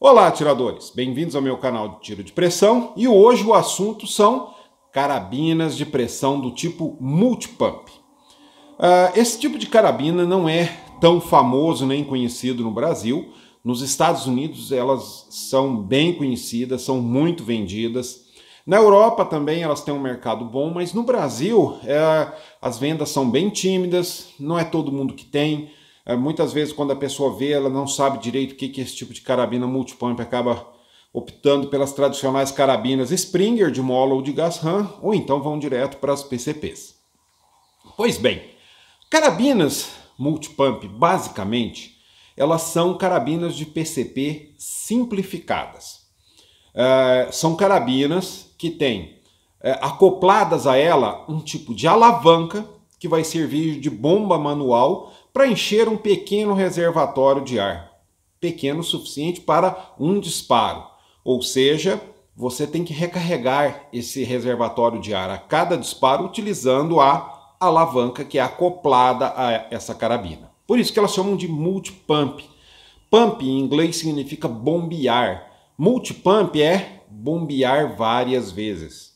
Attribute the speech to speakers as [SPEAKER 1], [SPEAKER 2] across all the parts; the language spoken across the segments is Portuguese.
[SPEAKER 1] Olá, atiradores! Bem-vindos ao meu canal de tiro de pressão e hoje o assunto são carabinas de pressão do tipo multipump. Esse tipo de carabina não é tão famoso nem conhecido no Brasil. Nos Estados Unidos elas são bem conhecidas, são muito vendidas. Na Europa também elas têm um mercado bom, mas no Brasil as vendas são bem tímidas, não é todo mundo que tem. Muitas vezes quando a pessoa vê, ela não sabe direito o que é esse tipo de carabina multipump, acaba optando pelas tradicionais carabinas Springer de mola ou de gas ram, ou então vão direto para as PCPs. Pois bem, carabinas multipump, basicamente, elas são carabinas de PCP simplificadas. São carabinas que têm acopladas a ela um tipo de alavanca que vai servir de bomba manual para encher um pequeno reservatório de ar, pequeno o suficiente para um disparo. Ou seja, você tem que recarregar esse reservatório de ar a cada disparo utilizando a alavanca que é acoplada a essa carabina. Por isso que elas chamam de multipump. Pump em inglês significa bombear. Multipump é bombear várias vezes.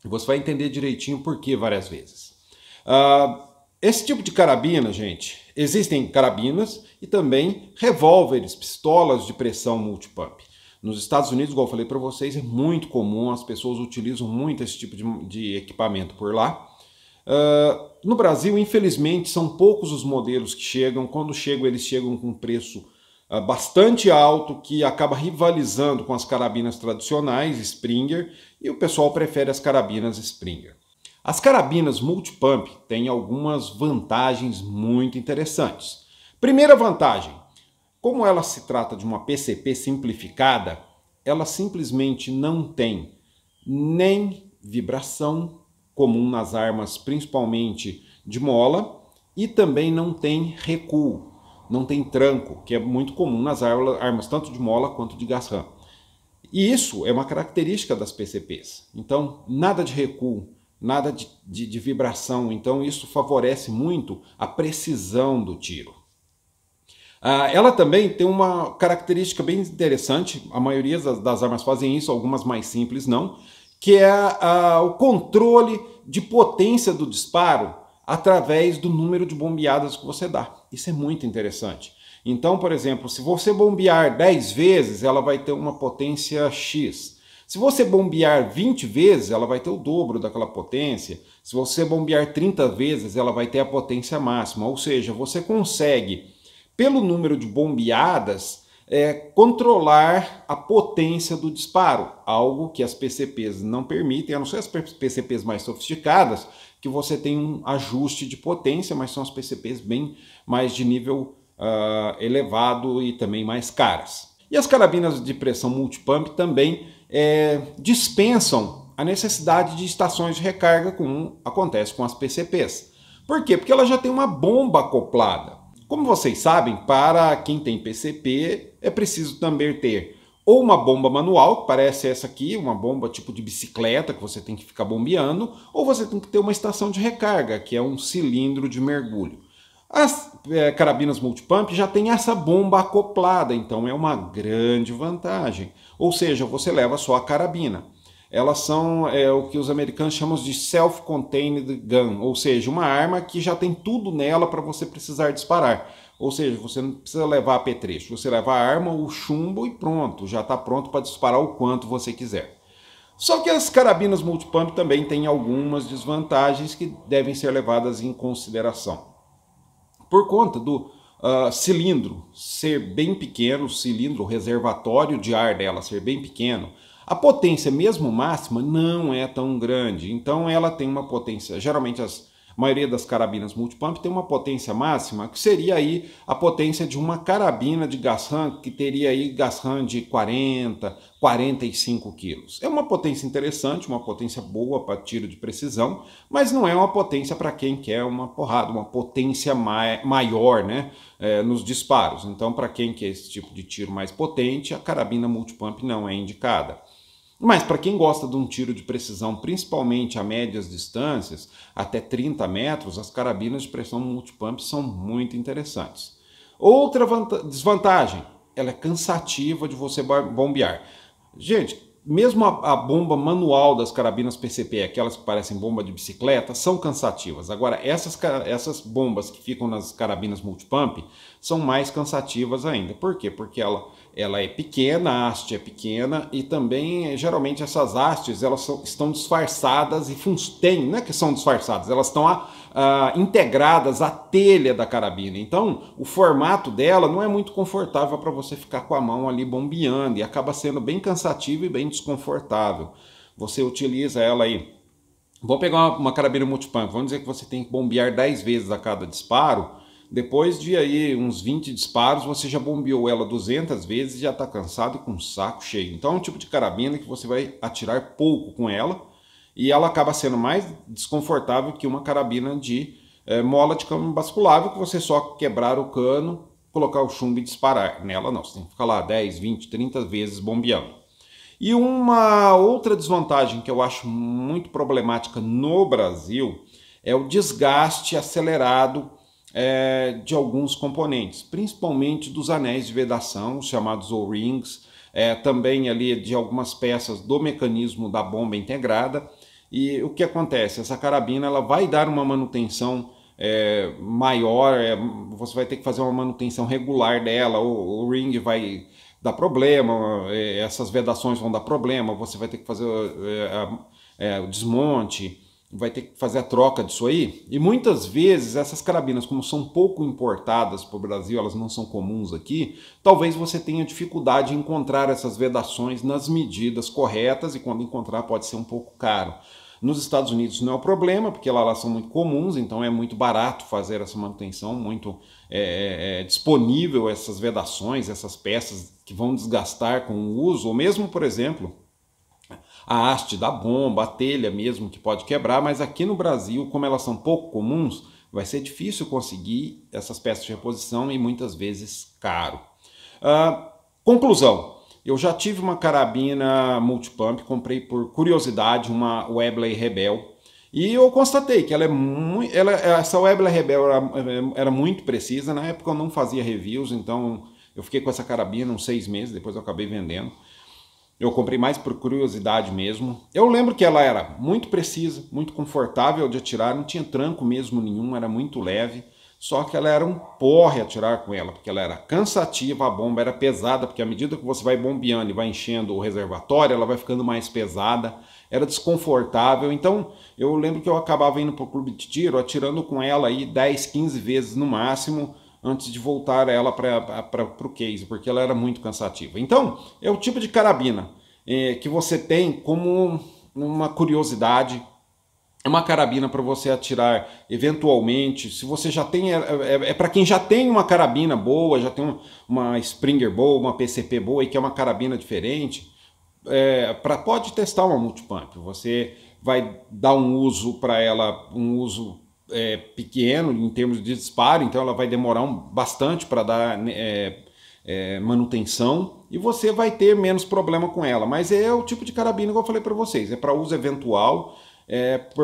[SPEAKER 1] Você vai entender direitinho por que várias vezes. Esse tipo de carabina, gente, existem carabinas e também revólveres, pistolas de pressão multipump. Nos Estados Unidos, igual eu falei para vocês, é muito comum, as pessoas utilizam muito esse tipo de equipamento por lá. No Brasil, infelizmente, são poucos os modelos que chegam. Quando chegam, eles chegam com um preço bastante alto, que acaba rivalizando com as carabinas tradicionais Springer, e o pessoal prefere as carabinas Springer. As carabinas multipump têm algumas vantagens muito interessantes. Primeira vantagem, como ela se trata de uma PCP simplificada, ela simplesmente não tem nem vibração comum nas armas, principalmente de mola, e também não tem recuo, não tem tranco, que é muito comum nas armas tanto de mola quanto de gas ram. E isso é uma característica das PCPs. Então, nada de recuo, nada de vibração, então isso favorece muito a precisão do tiro. Ela também tem uma característica bem interessante, a maioria das armas fazem isso, algumas mais simples não, que é o controle de potência do disparo através do número de bombeadas que você dá. Isso é muito interessante. Então, por exemplo, se você bombear 10 vezes, ela vai ter uma potência X. Se você bombear 20 vezes, ela vai ter o dobro daquela potência. Se você bombear 30 vezes, ela vai ter a potência máxima. Ou seja, você consegue, pelo número de bombeadas, controlar a potência do disparo. Algo que as PCPs não permitem, a não ser as PCPs mais sofisticadas, que você tem um ajuste de potência, mas são as PCPs bem mais de nível elevado e também mais caras. E as carabinas de pressão multipump também dispensam a necessidade de estações de recarga, como acontece com as PCPs. Por quê? Porque ela já tem uma bomba acoplada. Como vocês sabem, para quem tem PCP é preciso também ter ou uma bomba manual, que parece essa aqui, uma bomba tipo de bicicleta que você tem que ficar bombeando, ou você tem que ter uma estação de recarga, que é um cilindro de mergulho. As carabinas multipump já tem essa bomba acoplada, então é uma grande vantagem. Ou seja, você leva só a carabina. Elas são o que os americanos chamam de self-contained gun, ou seja, uma arma que já tem tudo nela para você precisar disparar. Ou seja, você não precisa levar apetrecho, você leva a arma, o chumbo e pronto, já está pronto para disparar o quanto você quiser. Só que as carabinas multipump também têm algumas desvantagens que devem ser levadas em consideração. Por conta do cilindro ser bem pequeno, o reservatório de ar dela ser bem pequeno, a potência mesmo máxima não é tão grande. Então ela tem uma potência, geralmente a maioria das carabinas multipump tem uma potência máxima, que seria aí a potência de uma carabina de gas ram, que teria aí gas ram de 40, 45 quilos. É uma potência interessante, uma potência boa para tiro de precisão, mas não é uma potência para quem quer uma porrada, uma potência maior, né, nos disparos. Então, para quem quer esse tipo de tiro mais potente, a carabina multipump não é indicada. Mas para quem gosta de um tiro de precisão, principalmente a médias distâncias, até 30 metros, as carabinas de pressão multipump são muito interessantes. Outra desvantagem, ela é cansativa de você bombear. Gente, mesmo a bomba manual das carabinas PCP, aquelas que parecem bomba de bicicleta, são cansativas. Agora, essas bombas que ficam nas carabinas multipump são mais cansativas ainda. Por quê? Porque ela é pequena, a haste é pequena e também, geralmente, essas hastes elas estão disfarçadas e não é que são disfarçadas, elas estão integradas à telha da carabina. Então, o formato dela não é muito confortável para você ficar com a mão ali bombeando e acaba sendo bem cansativo e bem desconfortável. Você utiliza ela aí. Vou pegar uma carabina multipump, vamos dizer que você tem que bombear 10 vezes a cada disparo. Depois de aí uns 20 disparos, você já bombeou ela 200 vezes e já está cansado e com o saco cheio. Então é um tipo de carabina que você vai atirar pouco com ela e ela acaba sendo mais desconfortável que uma carabina de mola de cano basculável, que você só quebrar o cano, colocar o chumbo e disparar. Nela não, você tem que ficar lá 10, 20, 30 vezes bombeando. E uma outra desvantagem que eu acho muito problemática no Brasil é o desgaste acelerado de alguns componentes, principalmente dos anéis de vedação, os chamados O-rings, também ali de algumas peças do mecanismo da bomba integrada. E o que acontece? Essa carabina ela vai dar uma manutenção maior, você vai ter que fazer uma manutenção regular dela, o ring vai dar problema, essas vedações vão dar problema, você vai ter que fazer o desmonte, vai ter que fazer a troca disso aí. E muitas vezes essas carabinas, como são pouco importadas para o Brasil, elas não são comuns aqui, talvez você tenha dificuldade em encontrar essas vedações nas medidas corretas e quando encontrar pode ser um pouco caro. Nos Estados Unidos não é o problema, porque lá elas são muito comuns, então é muito barato fazer essa manutenção, muito disponível essas vedações, essas peças que vão desgastar com o uso, ou mesmo, por exemplo, a haste da bomba, a telha mesmo que pode quebrar, mas aqui no Brasil, como elas são pouco comuns, vai ser difícil conseguir essas peças de reposição e muitas vezes caro. Conclusão, eu já tive uma carabina multipump, comprei por curiosidade uma Webley Rebel e eu constatei que essa Webley Rebel era muito precisa. Na época eu não fazia reviews, então eu fiquei com essa carabina uns 6 meses, depois eu acabei vendendo. Eu comprei mais por curiosidade mesmo. Eu lembro que ela era muito precisa, muito confortável de atirar, não tinha tranco mesmo nenhum, era muito leve. Só que ela era um porre atirar com ela, porque ela era cansativa, a bomba era pesada, porque à medida que você vai bombeando e vai enchendo o reservatório, ela vai ficando mais pesada, era desconfortável. Então eu lembro que eu acabava indo para o clube de tiro, atirando com ela aí 10, 15 vezes no máximo, antes de voltar ela para o case, porque ela era muito cansativa. Então, é o tipo de carabina que você tem como uma curiosidade, é uma carabina para você atirar eventualmente, se você já tem, para quem já tem uma carabina boa, já tem uma Springer boa, uma PCP boa e quer uma carabina diferente, pode testar uma multipump, você vai dar um uso para ela, um uso pequeno em termos de disparo, então ela vai demorar bastante para dar manutenção e você vai ter menos problema com ela, mas é o tipo de carabina que eu falei para vocês, é para uso eventual,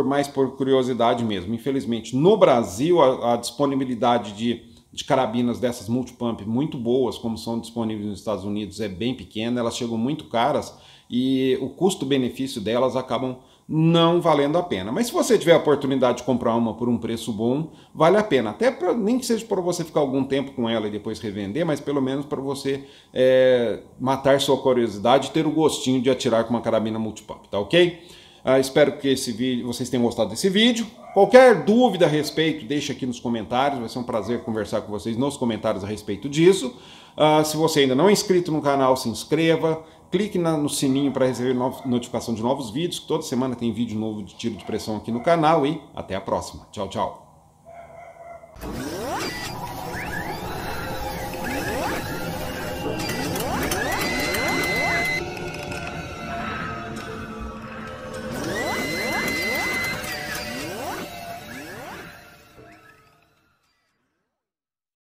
[SPEAKER 1] mais por curiosidade mesmo. Infelizmente no Brasil a disponibilidade de carabinas dessas multipump muito boas, como são disponíveis nos Estados Unidos, é bem pequena, elas chegam muito caras e o custo-benefício delas acabam não valendo a pena. Mas se você tiver a oportunidade de comprar uma por um preço bom, vale a pena. Até nem que seja para você ficar algum tempo com ela e depois revender, mas pelo menos para você matar sua curiosidade e ter o gostinho de atirar com uma carabina multipump, tá ok? Espero que vocês tenham gostado desse vídeo. Qualquer dúvida a respeito, deixa aqui nos comentários. Vai ser um prazer conversar com vocês nos comentários a respeito disso. Se você ainda não é inscrito no canal, se inscreva. Clique no sininho para receber notificação de novos vídeos. Toda semana tem vídeo novo de tiro de pressão aqui no canal. E até a próxima. Tchau, tchau.